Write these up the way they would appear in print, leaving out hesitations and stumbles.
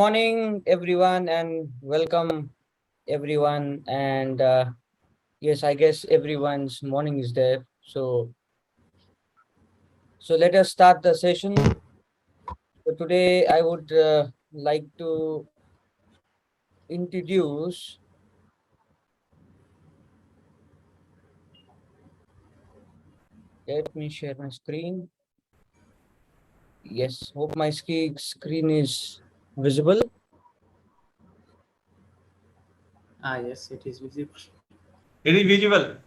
morning, everyone, and welcome, everyone. And yes, I guess everyone's morning is there. So let us start the session. So today, I would like to introduce. Let me share my screen. Yes, hope my screen is visible. Yes, it is visible. It is visual.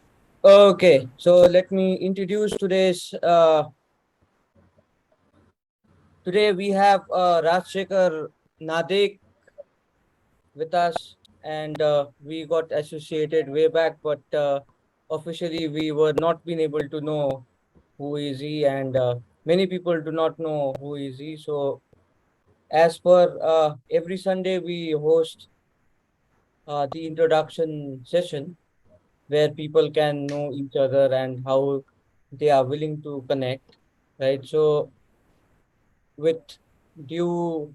Okay, so let me introduce today's. Today we have Rajashekar Nadig with us, and we got associated way back, but officially we were not been able to know who is he, and many people do not know who is he. So as per every Sunday we host the introduction session where people can know each other and how they are willing to connect, right? So with due,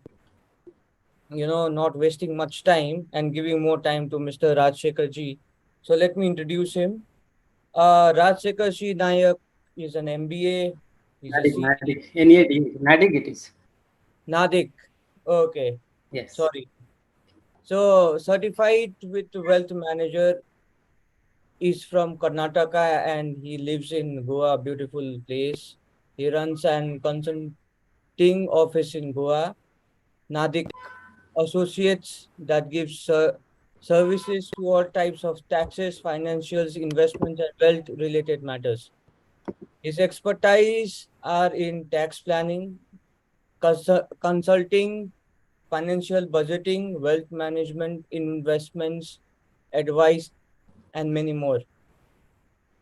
not wasting much time and giving more time to Mr. Rajshekar ji. So let me introduce him. Rajshekar Shi Nayak is an MBA. He's a C NADIG it is. Nadik. Okay, Yes. sorry. So certified with wealth manager is from Karnataka and he lives in Goa, beautiful place. He runs an consulting office in Goa. Nadik Associates that gives services to all types of taxes, financials, investments, and wealth related matters. His expertise are in tax planning, consulting, financial budgeting, wealth management, investments, advice, and many more.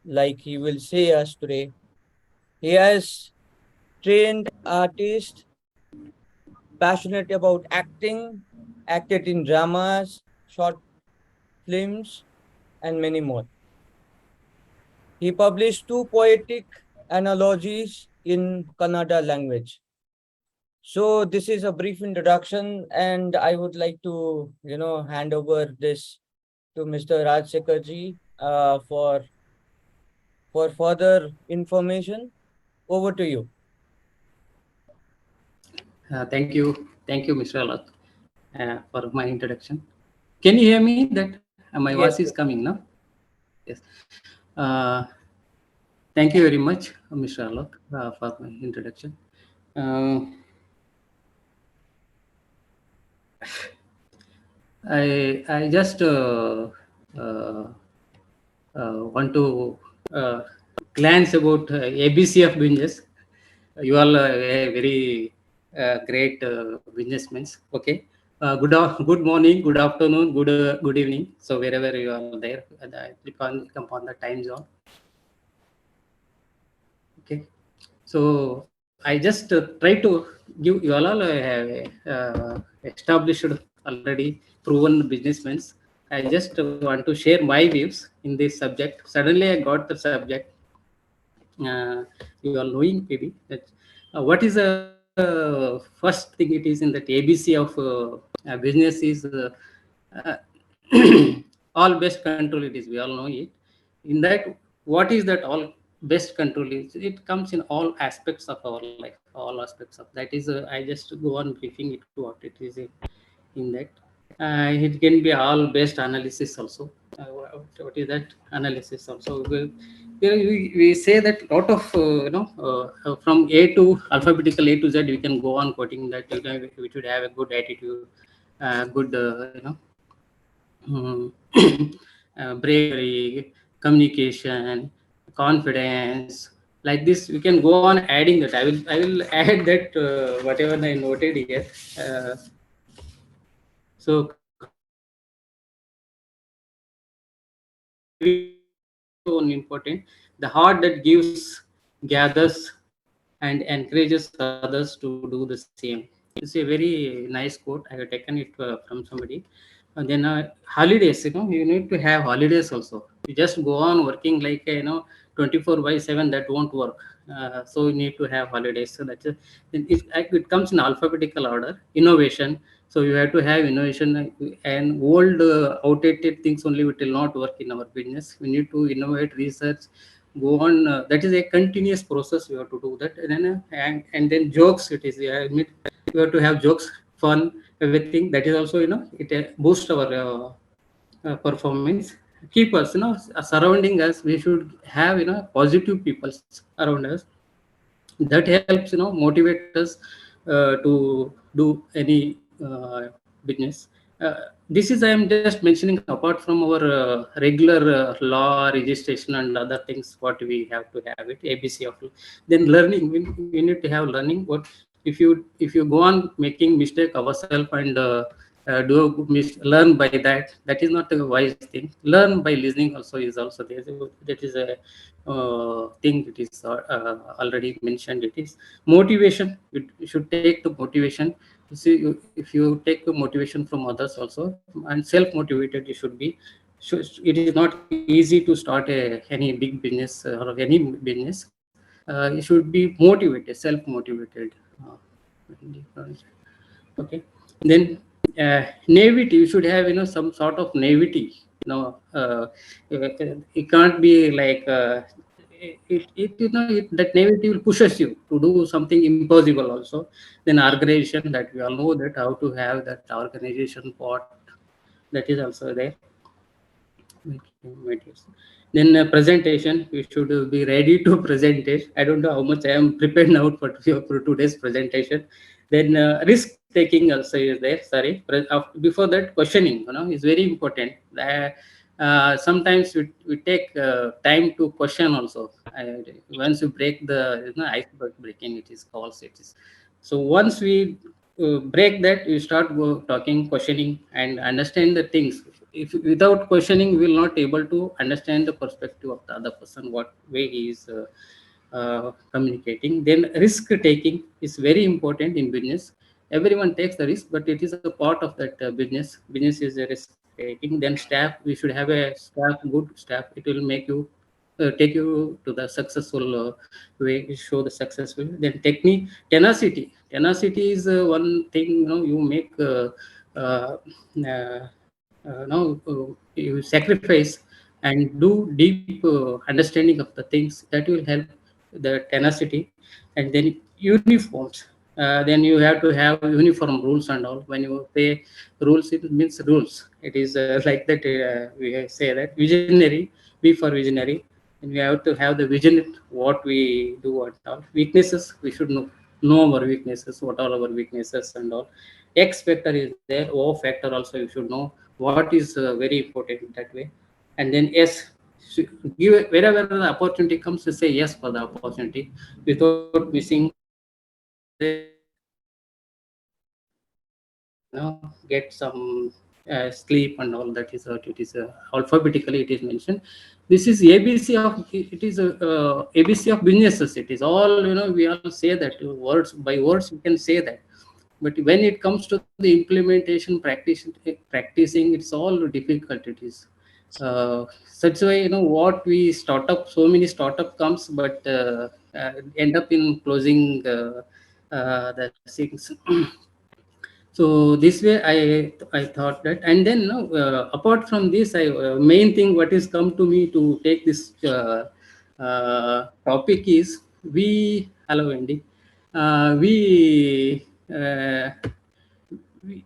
Like he will say us today. He has trained artist, passionate about acting, acted in dramas, short films, and many more. He published two poetic anthologies in Kannada language. So this is a brief introduction, and I would like to, hand over this to Mr. Rajsekar ji for further information. Over to you. Thank you, Mr. Alok, for my introduction. Can you hear me? That my voice is Yes, coming now. Yes. Uh, Thank you very much, Mr. Alok, for my introduction. Uh, I just uh, want to glance about ABC of business. You all are a very great businessmen. Okay. Good morning, good afternoon, good evening. So wherever you are there, I click upon the time zone. Okay. So I just try to give you all have established already proven businessmen. I just want to share my views in this subject. Suddenly I got the subject. You all knowing maybe that what is the first thing it is in that ABC of business is uh, all best control it is. We all know it. In that, what is that all best control is? It comes in all aspects of our life, all aspects of that is. I just go on briefing it what it is in that. It can be all based analysis also. What is that analysis also? We say that lot of from A to alphabetical A to Z we can go on quoting that we should have a good attitude, good um, bravery, communication, confidence. Like this, we can go on adding that. I will add that whatever I noted here. Uh, so one important, the heart that gives, gathers, and encourages others to do the same. It's a very nice quote. I have taken it from somebody. And then holidays, you need to have holidays also. You just go on working like 24/7. That won't work. So you need to have holidays. So it comes in alphabetical order. Innovation, So you have to have innovation, and old outdated things only it will not work in our business. We need to innovate, research, go on. That is a continuous process. We have to do that, and then jokes. It is. I admit, we have to have jokes, fun, everything. That is also, it boost our performance. Keep us, surrounding us. We should have, positive people around us. That helps, motivate us to do any business. This is I am just mentioning apart from our regular law registration and other things what we have to have it ABC of. Then learning, we need to have learning. What if you go on making mistake ourselves and learn by that, that is not a wise thing. Learn by listening also is also there. So that is a thing. It is already mentioned. It is motivation. You should take the motivation. You see, if you take the motivation from others also, and self motivated you should be. So it is not easy to start any big business or any business. You should be motivated, self motivated. Okay. Then naivety, you should have, some sort of naivety. It can't be like that naivety will pushes you to do something impossible also. Then organization, that we all know that how to have that organization part, that is also there. Then presentation, we should be ready to present it. I don't know how much I am prepared now for today's presentation. Then risk taking also is there. Sorry, before that, questioning, is very important. Sometimes we take time to question also. Once you break the, iceberg breaking, it is called. It is. So once we break that, you start talking, questioning, and understand the things. If without questioning, we will not able to understand the perspective of the other person, what way he is communicating. Then risk taking is very important in business. Everyone takes the risk, but it is a part of that business is a risk taking. Then staff, we should have a good staff. It will make you take you to the successful way, show the successful. Then tenacity is one thing. You make you sacrifice and do deep understanding of the things, that will help the tenacity. And then uniforms, then you have to have uniform rules and all. When you say rules, it means rules. It is like that. We say that visionary, be for visionary, and we have to have the vision what we do and all. Weaknesses, we should know our weaknesses, what are our weaknesses and all. X factor is there, O factor also you should know what is very important that way. And then S, give wherever the opportunity comes, to say yes for the opportunity without missing get some sleep and all. That is what it is. Alphabetically it is mentioned. This is ABC of, it is ABC of businesses. It is all, we all say that words by words you can say that, but when it comes to the implementation, practicing, it's all difficult. It is such way, what we startup, so many startup comes, but end up in closing the things. So this way I thought that. And then apart from this, I main thing what is come to me to take this topic is, we hello Andy, we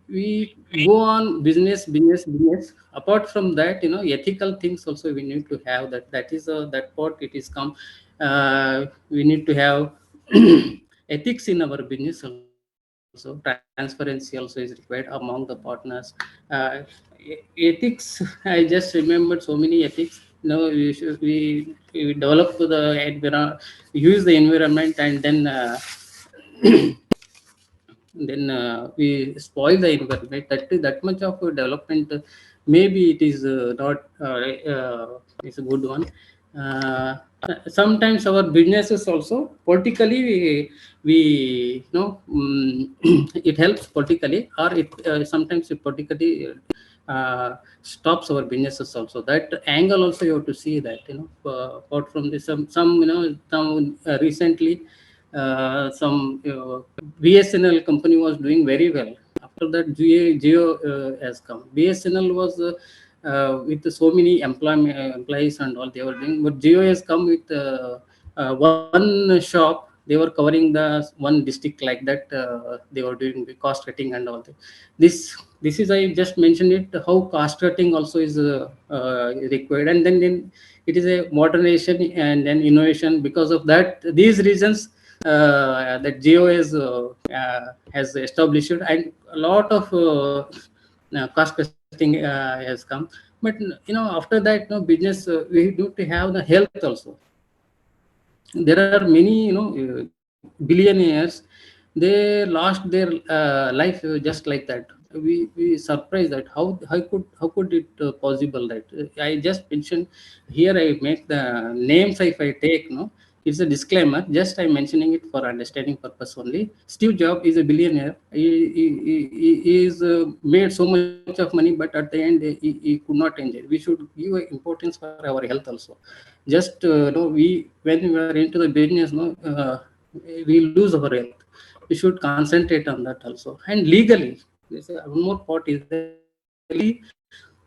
we go on business. Apart from that, ethical things also we need to have. That is that part it is come. We need to have ethics in our business also. Transparency also is required among the partners. Ethics, I just remembered so many ethics. We develop the use the environment, and then we spoil the environment. That much of development, maybe it is not is a good one. uh, Sometimes our businesses also politically, we it helps politically, or it sometimes it politically stops our businesses also. That angle also you have to see that, apart from this, some recently some BSNL company was doing very well. after that Geo has come. BSNL was with so many employees and all they were doing, but Geo has come with one shop. They were covering the one district like that. They were doing the cost cutting and all that. This is, I just mentioned it, how cost cutting also is required, and then it is a modernization and then innovation. Because of that, these reasons that Geo has established, and a lot of cost cutting has come. But after that, business, we need to have the health also. There are many billionaires, they lost their life just like that. We surprised that how could it possible that I just mentioned here. I make the names if I take, it's a disclaimer, just I'm mentioning it for understanding purpose only. Steve Jobs is a billionaire. He is made so much of money, but at the end he could not enjoy. We should give importance for our health also. Just when we are into the business, we lose our health. We should concentrate on that also. And legally, there's one more part is there. Legally,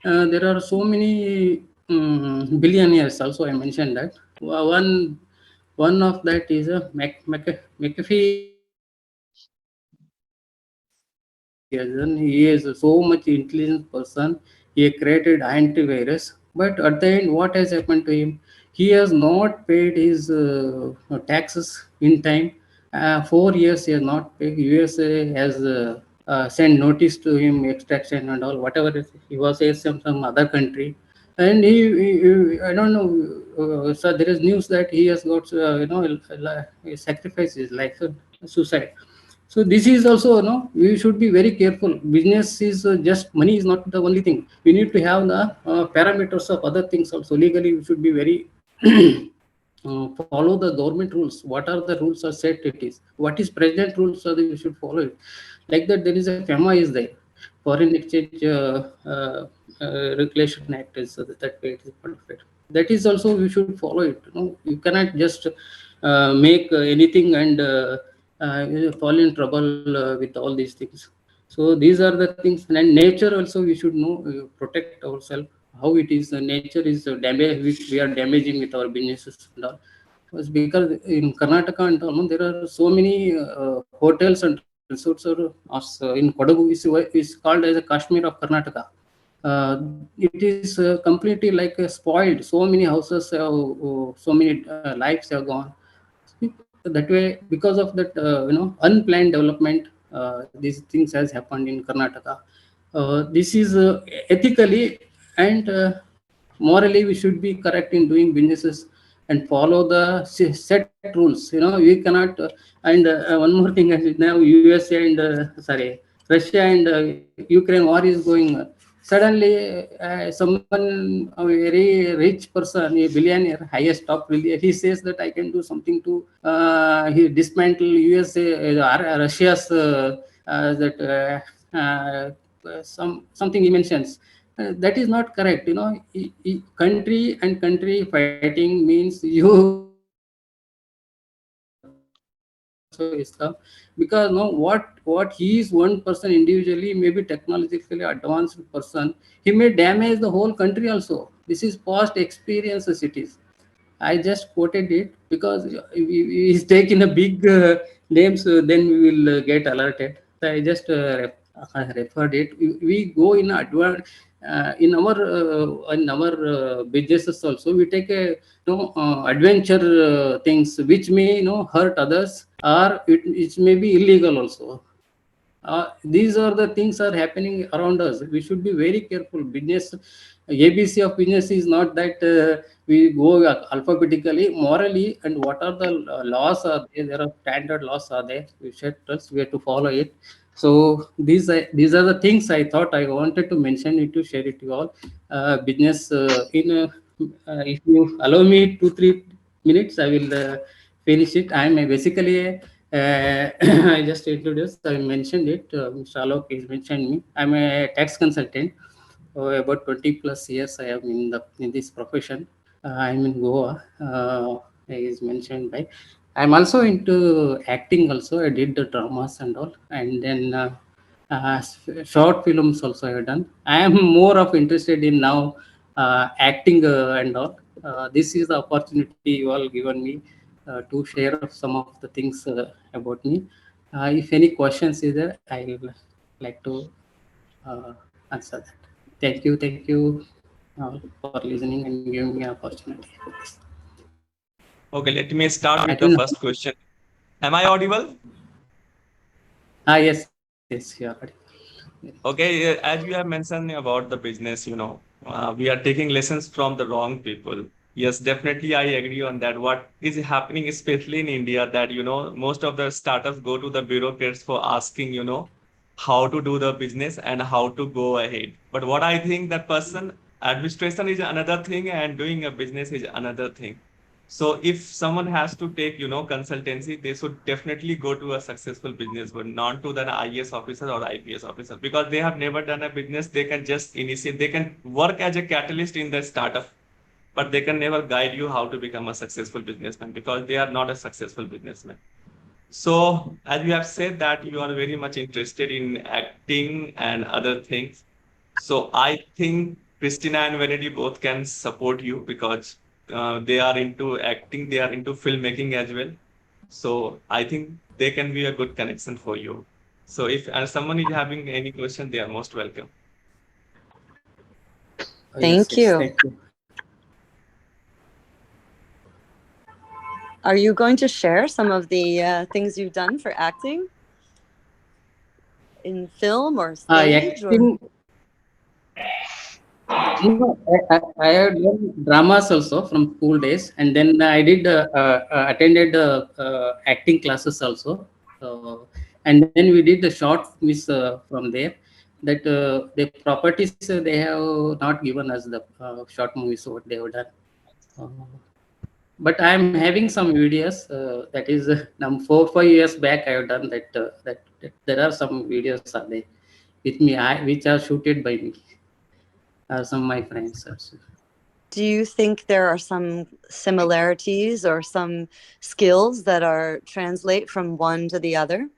there are so many billionaires also. I mentioned that one of that is a McAfee. He is so much intelligent person. He created antivirus, but at the end, what has happened to him? He has not paid his taxes in time. 4 years he has not paid. USA has sent notice to him, extraction and all, whatever he was from some other country. And I don't know. So there is news that he has got, he sacrificed his life, suicide. So this is also, we should be very careful. Business is just money is not the only thing. We need to have the parameters of other things also. Legally, we should be very follow the government rules. What are the rules are set? It is what is president rules, so that we should follow it. Like that, there is a FEMA is there, Foreign Exchange Regulation Act is that way. It is part of it. That is also we should follow it. You cannot just make anything and fall in trouble with all these things. So these are the things. And nature also we should know, protect ourselves. How it is, nature is damage, which we are damaging with our businesses and all. Was because in Karnataka and all, there are so many hotels and resorts in Kodagu is called as a Kashmir of Karnataka. It is completely like spoiled. So many houses have, so many lives have gone. That way, because of that, unplanned development, these things has happened in Karnataka. This is ethically and morally we should be correct in doing businesses and follow the set rules. We cannot. And one more thing, now USA and Russia and Ukraine war is going. Suddenly, someone, a very rich person, a billionaire, highest top billionaire, he says that I can do something to he dismantle USA, Russia's that something he mentions. That is not correct. Country and country fighting means you also is come, because what he is one person individually, maybe technologically advanced person, he may damage the whole country also. This is past experiences. It is. I just quoted it because we take in a big names, then we will get alerted. So I just referred it. We go in advance in our businesses also. We take a adventure things which may hurt others, or it may be illegal also. These are the things are happening around us. We should be very careful. Business, ABC of business is not that we go alphabetically, morally, and what are the laws are there? There are standard laws are there. We have to follow it. So these are the things I thought I wanted to mention it to share it to you all. Business if you allow me 2-3 minutes, I will finish it. I am basically I just introduced, I mentioned it. Mr. Alok has mentioned me. I'm a tax consultant. About 20 plus years I am in this profession. I'm in Goa. Is mentioned by. I'm also into acting. Also, I did the dramas and all, and then Short films also I have done. I am more of interested in now acting and all. This is the opportunity you all given me to share of some of the things about me. If any questions is there, I will like to uh, answer that. Thank you for listening and giving me an opportunity for this. Okay, let me start I with the don't know. first question. Am I audible? Yes, you are ready. Okay, as you have mentioned about the business, we are taking lessons from the wrong people. Yes, definitely, I agree on that. What is happening, especially in India, that, most of the startups go to the bureaucrats for asking, how to do the business and how to go ahead. But what I think that person, administration is another thing and doing a business is another thing. So if someone has to take, consultancy, they should definitely go to a successful business, but not to the IAS officer or IPS officer, because they have never done a business. They can just initiate, they can work as a catalyst in the startup, but they can never guide you how to become a successful businessman because they are not a successful businessman. So, as you have said that you are very much interested in acting and other things. So, I think Christina and Vanity both can support you because they are into acting, they are into filmmaking as well. So, I think they can be a good connection for you. So, if someone is having any question, they are most welcome. Thank Yes, you. thank you. Are you going to share some of the things you've done for acting in film or stage? Or Acting. I have done dramas also from school days, and then I did attended acting classes also, and then we did the short movies from there. That the properties they have not given us the short movies what they have done. Uh, but I am having some videos. That is now 4 5 years back I have done that. That there are some videos are there with me, which are shooted by me. Some of my friends also. do you think there are some similarities or some skills that are translate from one to the other?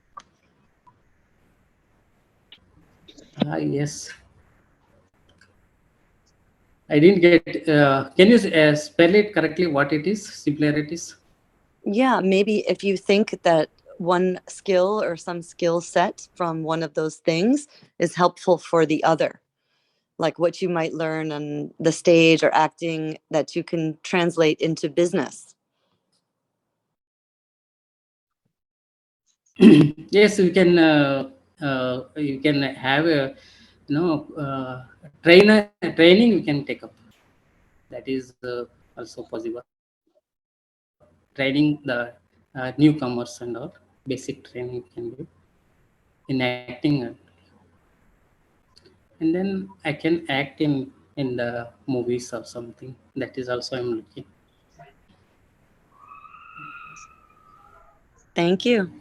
Yes, I didn't get. Can you spell it correctly? What it is? Similarities. Yeah, maybe if you think that one skill or some skill set from one of those things is helpful for the other, like what you might learn on the stage or acting that you can translate into business. Yes, you can have a training you can take up. That is also possible. Training the newcomers and all basic training you can do in acting, and then I can act in the movies or something. That is also I'm looking. Thank you.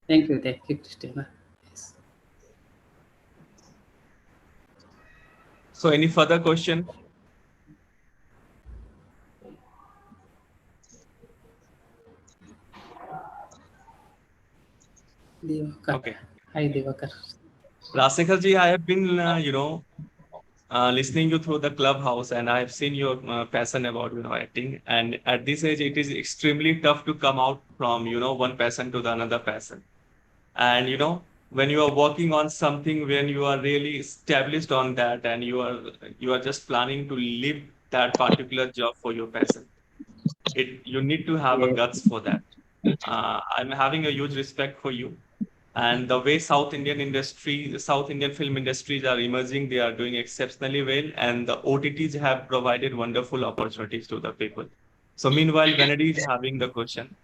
Thank you, Christina. Yes. So, any further question? Devakar. Okay. Hi, Devakar. Rajsekhar ji, I have been, listening you through the clubhouse, and I have seen your passion about acting. And at this age, it is extremely tough to come out from one passion to the another passion. And when you are working on something, when you are really established on that, and you are just planning to leave that particular job for your passion, you need to have a Yes. guts for that. I'm having a huge respect for you, and the way South Indian film industries are emerging, they are doing exceptionally well, and the OTTs have provided wonderful opportunities to the people. So meanwhile, Vanity is having the question.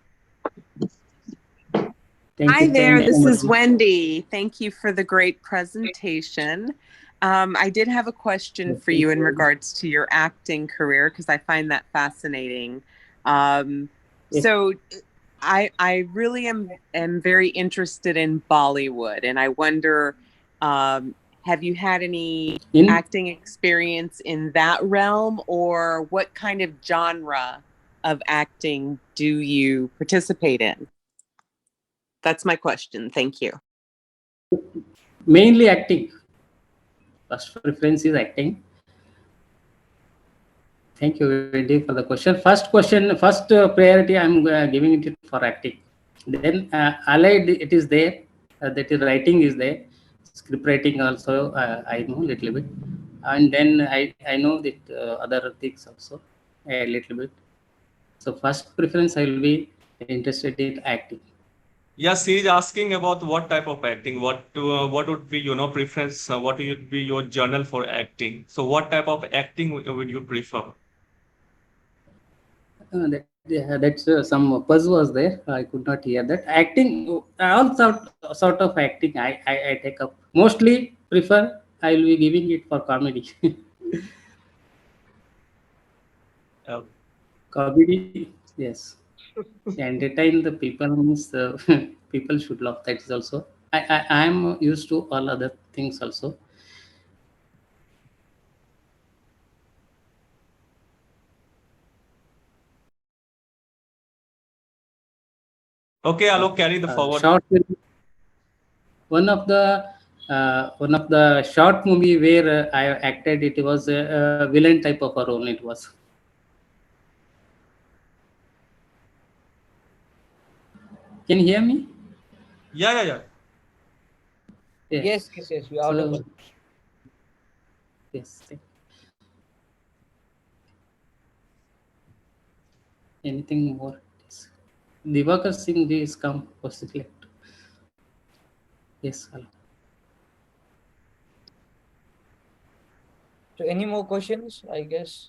Thank Hi you. there, Thanks so this much. is Wendy. Thank you for the great presentation. I did have a question Yes, for thank you in you. regards to your acting career because I find that fascinating. Um, Yes. so I really am very interested in Bollywood, and I wonder, have you had any In acting experience in that realm, or what kind of genre of acting do you participate in? That's my question. Thank you. Mainly acting. First preference is acting. Thank you, Wendy, for the question. First priority, I'm giving it for acting. Then allied, it is there. That is writing is there. Script writing also, I know little bit. And then I know that other things also a little bit. So first preference, I will be interested in acting. Yes, he is asking about what type of acting, what would be, preference, what would be your journal for acting. So what type of acting would you prefer? That's some buzz was there. I could not hear that. Acting, all sort of acting I take up. Mostly prefer, I will be giving it for comedy. Uh, Comedy, yes. Entertain the people means people should love. That is also. I am used to all other things also. okay, Alok, carry the forward. Short film, one of the short movie where I acted. It was a villain type of a role. It was. Can you hear me? Yeah, yeah, yeah. Yes. Yes, you're So audible. yes. Anything more? Yes. Divakar Singh ji is come possibly. Yes. Hello. So any more questions? I guess.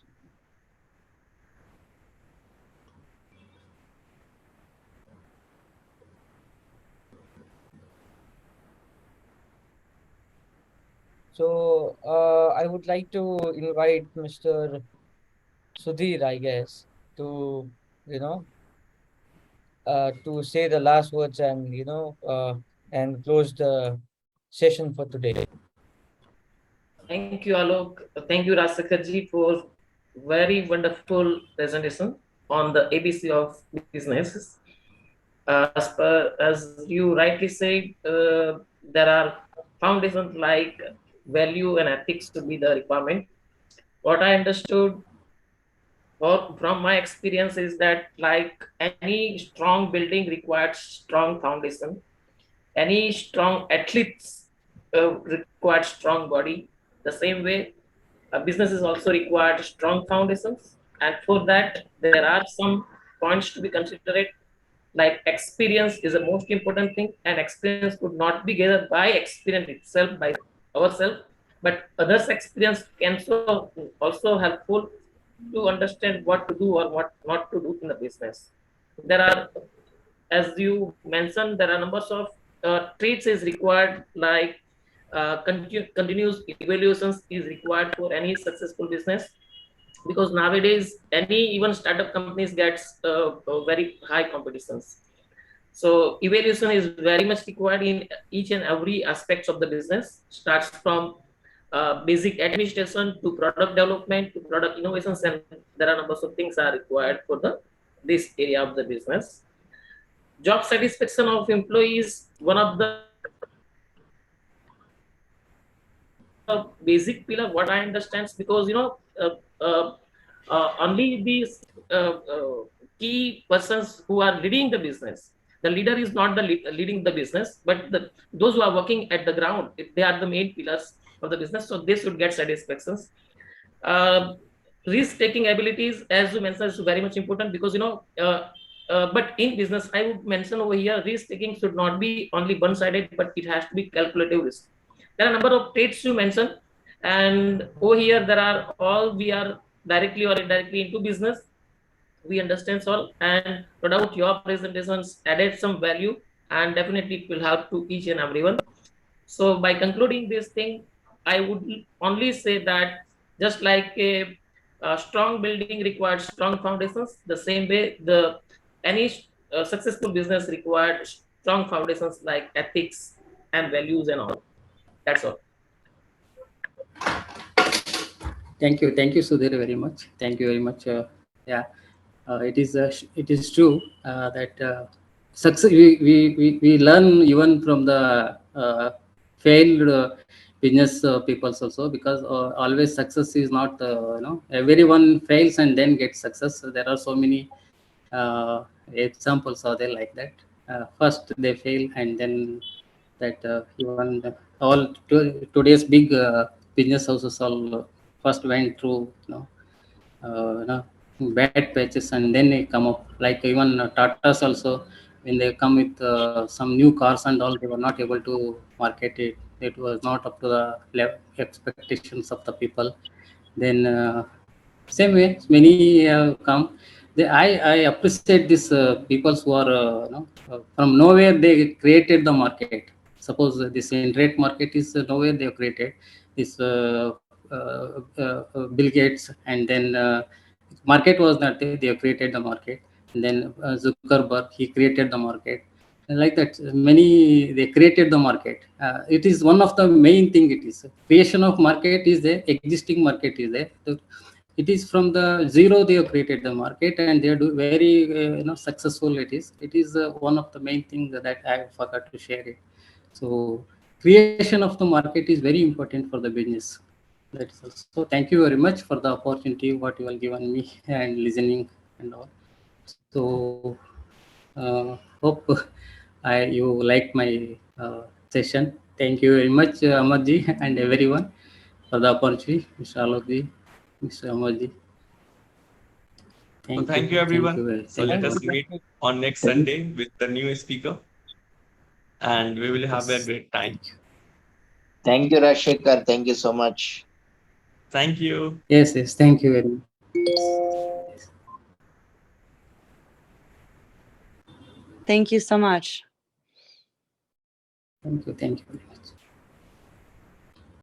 So I would like to invite Mr. Sudhir, I guess, to you know to say the last words and and close the session for today. Thank you, Alok. Thank you, Rajashekar for very wonderful presentation on the ABC of businesses. As you rightly said, there are foundations like value and ethics to be the requirement. What I understood or from my experience is that like any strong building requires strong foundation. Any strong athletes require strong body. The same way, business is also required strong foundations, and for that there are some points to be considered. Like experience is the most important thing, and experience could not be gathered by experience itself by ourselves, but others' experience can so also helpful to understand what to do or what not to do in the business. There are, as you mentioned, there are numbers of traits is required, like continuous evaluations is required for any successful business, because nowadays any even startup companies gets very high competitions. So evaluation is very much required in each and every aspects of the business, starts from basic administration to product development to product innovations, and there are numbers of things are required for the this area of the business. Job satisfaction of employees, one of the basic pillar what I understand, because uh, only these key persons who are leading the business, the leader is not the leading the business, but those who are working at the ground, they are the main pillars of the business, so they should get satisfactions. uh, Risk taking abilities, as you mentioned, is very much important, because but in business I would mention over here, risk taking should not be only one sided, but it has to be calculative risk. There are a number of traits you mentioned, and over here there are all, we are directly or indirectly into business, we understand all, and no doubt your presentations added some value, and definitely it will help to each and everyone. So by concluding this thing, I would only say that just like a strong building requires strong foundations, the same way the any successful business required strong foundations like ethics and values and all. That's all. Thank you, Sudhir, very much. Thank you very much. Yeah, it is true that success we learn even from the failed business peoples also, because always success is not everyone fails and then gets success. So there are so many examples are there like that. First they fail, and then that even today's big business houses all first went through bad patches, and then they come up, like even Tata's also, when they come with some new cars and all, they were not able to market it. It was not up to the expectations of the people. Then same way many have come. I appreciate these people who are from nowhere they created the market. Suppose this internet market is nowhere they have created this Bill Gates, and then market was not there, they have created the market. And then Zuckerberg, he created the market. And like that, many they created the market. It is one of the main thing. It is creation of market is there, existing market is there. It is from the zero they have created the market, and they do very successful. It is one of the main things that I forgot to share it. So creation of the market is very important for the business. That is also. Thank you very much for the opportunity what you have given me and listening and all. So hope you like my session. Thank you very much, Amarji, and everyone for the opportunity, Mr. Alokji, Mr. Amarji. So Thank thank you. you, Thank everyone. you. So Thank let Thank you. us you. meet on next Sunday with the new speaker, and we will have a Yes. great time. Thank you. Thank you, Rajashekar. Thank you so much. Thank you. Yes, yes. Thank you very much. Yes. Thank you so much. Thank you. Thank you very much.